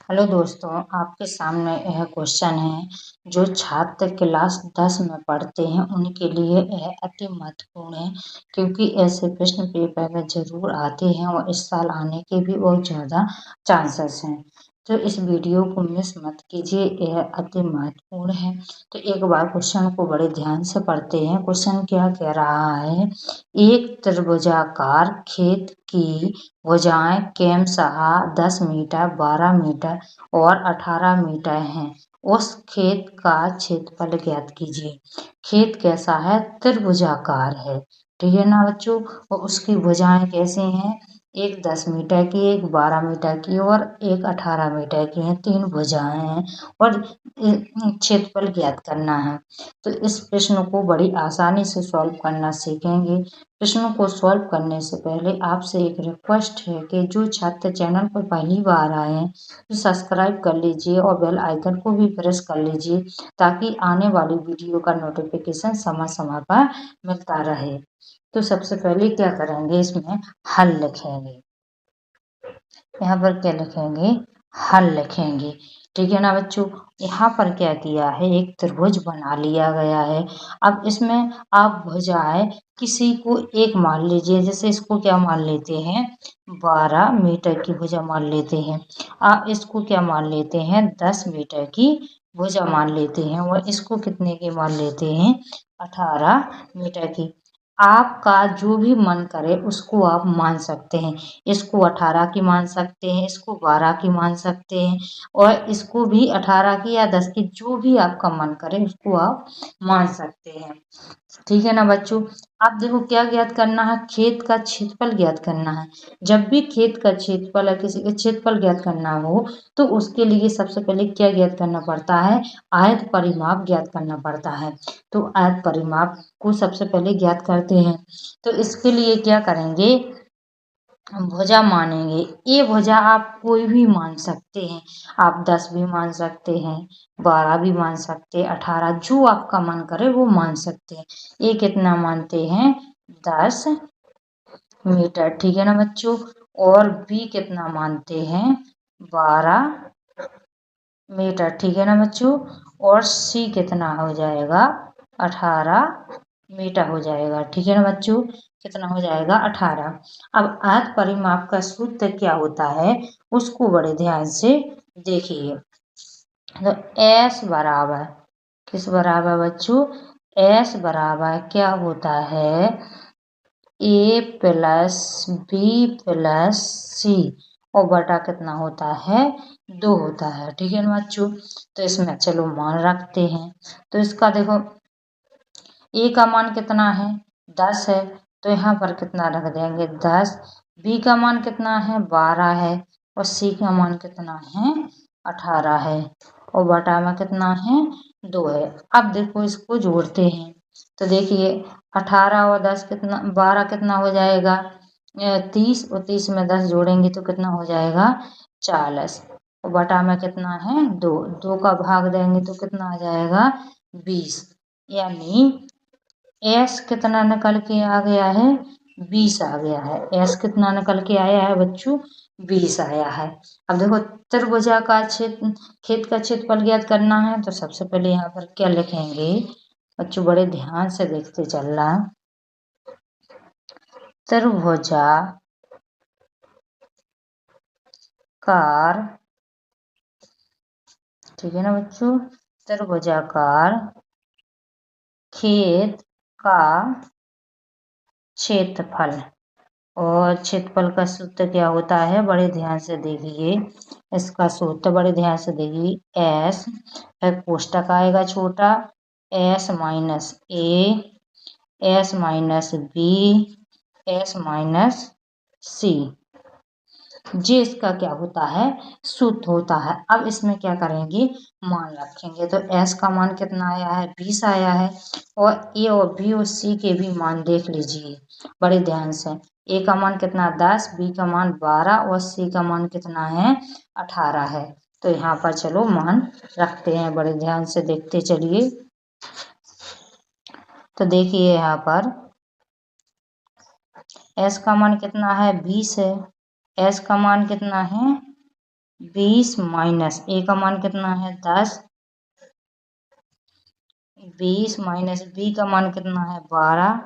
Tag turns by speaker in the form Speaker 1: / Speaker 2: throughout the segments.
Speaker 1: Hello दोस्तों, आपके सामने यह क्वेश्चन है जो छात्र क्लास 10 में पढ़ते हैं उनके लिए यह अति महत्वपूर्ण है क्योंकि ऐसे प्रश्न पेपर में ज़रूर आते हैं और इस साल आने के भी बहुत ज़्यादा चांसेस हैं। तो इस वीडियो को मिस मत कीजिए, यह अति महत्वपूर्ण है। तो एक बार क्वेश्चन को बड़े ध्यान से पढ़ते हैं। क्वेश्चन क्या कह रहा है, एक त्रिभुजाकार खेत की भुजाएं क्रमशः 10 मीटर, 12 मीटर और 18 मीटर हैं। उस खेत का क्षेत्रफल ज्ञात कीजिए। खेत कैसा है? त्रिभुजाकार है, ठीक है ना बच्चों। और उसकी भुजाएं कैसी हैं? एक 10 मीटर की, एक 12 मीटर की और एक 18 मीटर की हैं। 3 भुजाएं हैं और क्षेत्रफल ज्ञात करना है। तो इस प्रश्न को बड़ी आसानी से सॉल्व करना सीखेंगे। प्रश्नों को सॉल्व करने से पहले आपसे एक रिक्वेस्ट है कि जो छात्र चैनल पर पहली बार आए हैं तो सब्सक्राइब कर लीजिए और बेल आइकन को भी प्रेस कर लीजिए ताकि आने वाली वीडियो का नोटिफिकेशन समय समय पर मिलता रहे। तो सबसे पहले क्या करेंगे, इसमें हल लिखेंगे। यहाँ पर क्या लिखेंगे? हल लिखेंगे, ठीक है ना बच्चों। यहाँ पर क्या किया है, एक त्रिभुज बना लिया गया है। अब इसमें आप भुजाएं किसी को एक मान लीजिए, जैसे इसको क्या मान लेते हैं, 12 मीटर की भुजा मान लेते हैं। आप इसको क्या मान लेते हैं, 10 मीटर की भुजा मान लेते हैं और इसको कितने की मान लेते हैं, 18 मीटर की। आपका जो भी मन करे उसको आप मान सकते हैं। इसको 18 की मान सकते हैं, इसको 12 की मान सकते हैं और इसको भी 18 की या 10 की, जो भी आपका मन करे उसको आप मान सकते हैं, ठीक है ना बच्चों। अब देखो क्या ज्ञात करना है, खेत का क्षेत्रफल ज्ञात करना है। जब भी खेत का क्षेत्रफल या किसी का क्षेत्रफल ज्ञात करना हो तो उसके लिए सबसे पहले क्या ज्ञात करना पड़ता है, आयत परिमाप ज्ञात करना पड़ता है। तो आयत परिमाप को सबसे पहले ज्ञात करते हैं। तो इसके लिए क्या करेंगे, भुजा मानेंगे। ये भुजा आप कोई भी मान सकते हैं, आप 10 भी मान सकते हैं, 12 भी मान सकते हैं, 18, जो आपका मन करे वो मान सकते हैं। ये कितना मानते हैं, 10 मीटर, ठीक है ना बच्चों। और बी कितना मानते हैं, 12 मीटर, ठीक है ना बच्चों। और सी कितना हो जाएगा, 18 मीटर हो जाएगा, ठीक है ना बच्चों। कितना हो जाएगा, 18। अब आयत परिमाप का सूत्र क्या होता है उसको बड़े ध्यान से देखिए। तो एस बराबर किस बराबर बच्चों, एस बराबर क्या होता है, ए प्लस बी प्लस सी और बटा कितना होता है, 2 होता है, ठीक है ना बच्चों। तो इसमें चलो मान रखते हैं। तो इसका देखो ए का मान कितना है, 10 है, तो यहाँ पर कितना रख देंगे, 10। बी का मान कितना है, 12 है और सी का मान कितना है, 18 है और बटा में कितना है, 2 है। अब देखो इसको जोड़ते हैं। तो देखिए 18 और 10 कितना, 12 कितना हो जाएगा, 30 और 30 में 10 जोड़ेंगे तो कितना हो जाएगा, 40 और बटा में कितना है, 2। 2 का भाग देंगे तो कितना आ जाएगा, 20। यानी एस कितना निकल के आ गया है, 20 आ गया है। एस कितना निकल के आया है बच्चों, 20 आया है। अब देखो त्रिभुजा का क्षेत्र, खेत का क्षेत्रफल ज्ञात करना है। तो सबसे पहले यहाँ पर क्या लिखेंगे बच्चों, बड़े ध्यान से देखते चलना। त्रिभुजाकार ठीक है ना बच्चों, त्रिभुजाकार खेत का क्षेत्रफल, और क्षेत्रफल का सूत्र क्या होता है, बड़े ध्यान से देखिए। इसका सूत्र बड़े ध्यान से देखिए, एस कोष्टक आएगा छोटा, S minus A, S minus B, S minus C, जे इसका क्या होता है, सूत्र होता है। अब इसमें क्या करेंगे, मान रखेंगे। तो एस का मान कितना आया है, 20 आया है और ए और बी और सी के भी मान देख लीजिए बड़े ध्यान से। ए का मान कितना, 10, बी का मान 12 और सी का मान कितना है, 18 है। तो यहाँ पर चलो मान रखते हैं, बड़े ध्यान से देखते चलिए। तो देखिए यहाँ पर एस का मान कितना है, 20 है, एस का मान कितना है, 20 माइनस ए का मान कितना है 10, 20 माइनस बी का मान कितना है 12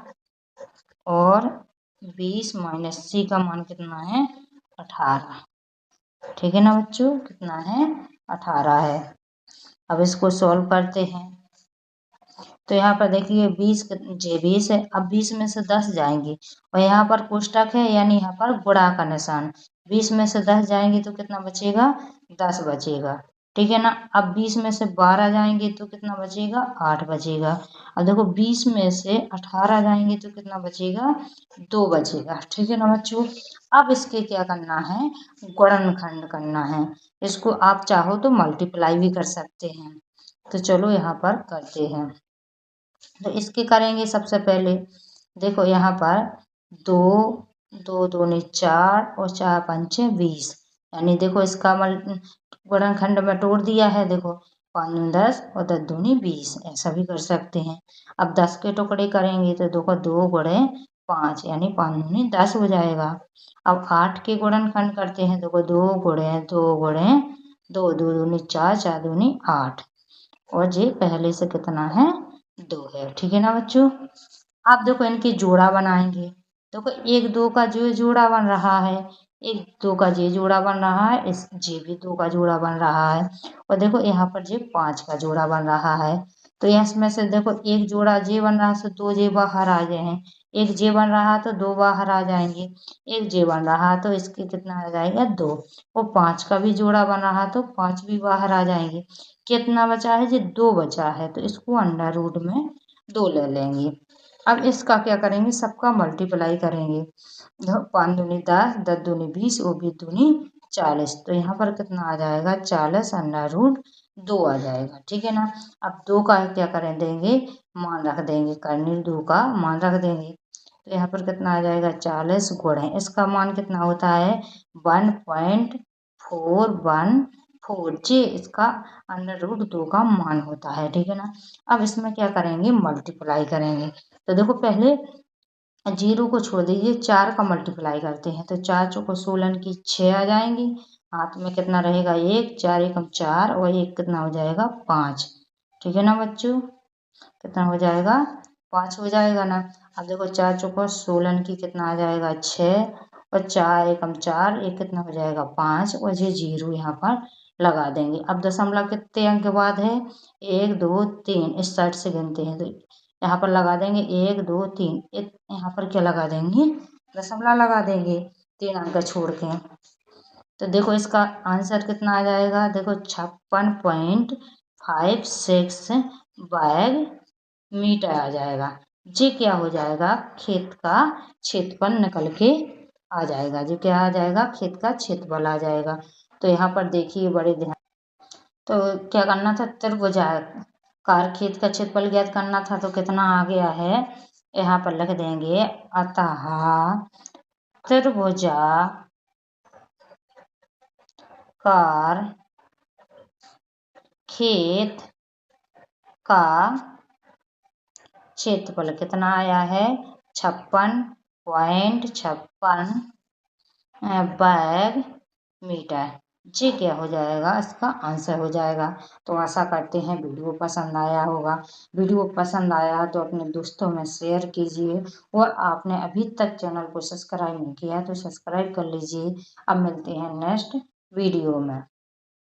Speaker 1: और 20 माइनस सी का मान कितना है 18। ठीक है ना बच्चों, कितना है 18 है। अब इसको सॉल्व करते हैं। तो यहाँ पर देखिए 20 है। अब 20 में से 10 जाएंगे और यहाँ पर कोष्टक है यानी यहाँ पर गुणा का निशान। 20 में से 10 जाएंगे तो कितना बचेगा 10 बचेगा। ठीक है ना। अब 20 में से 12 जाएंगे तो कितना बचेगा 8 बचेगा। अब देखो 20 में से 18 जाएंगे तो कितना बचेगा 2 बचेगा। ठीक है ना बच्चों। अब इसके क्या करना है गुणनखंड करना है। इसको आप चाहो तो मल्टीप्लाई भी कर सकते हैं। तो चलो यहाँ पर करते हैं। तो इसके करेंगे सबसे पहले। देखो यहाँ पर 2, 2 दूनी 4 और 4 पंचे 20, यानी देखो इसका गुणनखंड में तोड़ दिया है। देखो 5 दूनी 10 और 10 दूनी 20, ऐसा भी कर सकते हैं। अब 10 के टुकड़े करेंगे तो देखो 2 गुणे 5 यानी 5 दूनी 10 हो जाएगा। अब 8 के गुणनखंड करते हैं। देखो 2 गुणे 2 गुणे 2, 2 दूनी 4, 4 दूनी 8 और ये पहले से कितना है 2 है। ठीक है ना बच्चों। आप देखो इनके जोड़ा बनाएंगे। देखो 1 2 का जो जोड़ा बन रहा है, 1 2 का ये जोड़ा बन रहा है, इस ये भी 2 का जोड़ा बन रहा है और देखो यहाँ पर ये 5 का जोड़ा बन रहा है। तो इसमें से देखो एक जोड़ा जे बन रहा है तो 2 जे बाहर आ गए हैं। एक जे बन रहा है तो 2 बाहर आ जाएंगे। एक जे बन रहा है तो इसके कितना आ जाएगा 2 और 5 का भी जोड़ा बन रहा है तो 5 भी बाहर आ जाएंगे। कितना बचा है, ये 2 बचा है तो इसको अंडर रूट में 2 ले लेंगे। अब इसका क्या करेंगे सबका मल्टीप्लाई करेंगे। 5 दूनी 10, 10 दूनी 20 और 20 दूनी 40। तो यहाँ पर कितना आ जाएगा 40 अंडर रूट 2 आ जाएगा। ठीक है ना। अब 2 का क्या करें देंगे मान रख देंगे, कर्नील 2 का मान रख देंगे। तो यहाँ पर कितना आ जाएगा 40 गुणे इसका मान कितना होता है 1.414 जे इसका अंडर रूट 2 का मान होता है। ठीक है ना। अब इसमें क्या करेंगे मल्टीप्लाई करेंगे। तो देखो पहले 0 को छोड़ दीजिए, 4 का मल्टीप्लाई करते हैं। तो 4 चौको 16 की 6 आ जाएंगी। हाथ में कितना रहेगा 1, 4 एकम 4 और 1 कितना हो जाएगा 5। ठीक है ना बच्चों, कितना हो जाएगा 5 हो जाएगा ना। अब देखो 4 चौको 16 की कितना आ जाएगा 6 और 4 एकम 4, एक कितना हो जाएगा 5 और ये 0 यहाँ पर लगा देंगे। अब दशमलव कितने अंक के बाद है 1 2 3, इस साइड से गिनते हैं तो यहाँ पर लगा देंगे 1 2 3, यहाँ पर क्या लगा देंगे दशमलव लगा देंगे 3 अंक छोड़ के। तो देखो इसका आंसर कितना आ जाएगा, देखो 56.56 बैग मीटर आ जाएगा। ये क्या हो जाएगा खेत का क्षेत्रफल निकल के आ जाएगा। ये क्या आ जाएगा खेत का क्षेत्रफल आ जाएगा। तो यहाँ पर देखिए बड़े ध्यान, तो क्या करना था त्रिभुजाकार खेत का क्षेत्रफल ज्ञात करना था। तो कितना आ गया है यहाँ पर लिख देंगे, अतः त्रिभुजाकार खेत का क्षेत्रफल कितना आया है 56.56 बैग मीटर। ये क्या हो जाएगा इसका आंसर हो जाएगा। तो आशा करते हैं वीडियो पसंद आया होगा। वीडियो पसंद आया तो अपने दोस्तों में शेयर कीजिए और आपने अभी तक चैनल को सब्सक्राइब नहीं किया तो सब्सक्राइब कर लीजिए। अब मिलते हैं नेक्स्ट वीडियो में।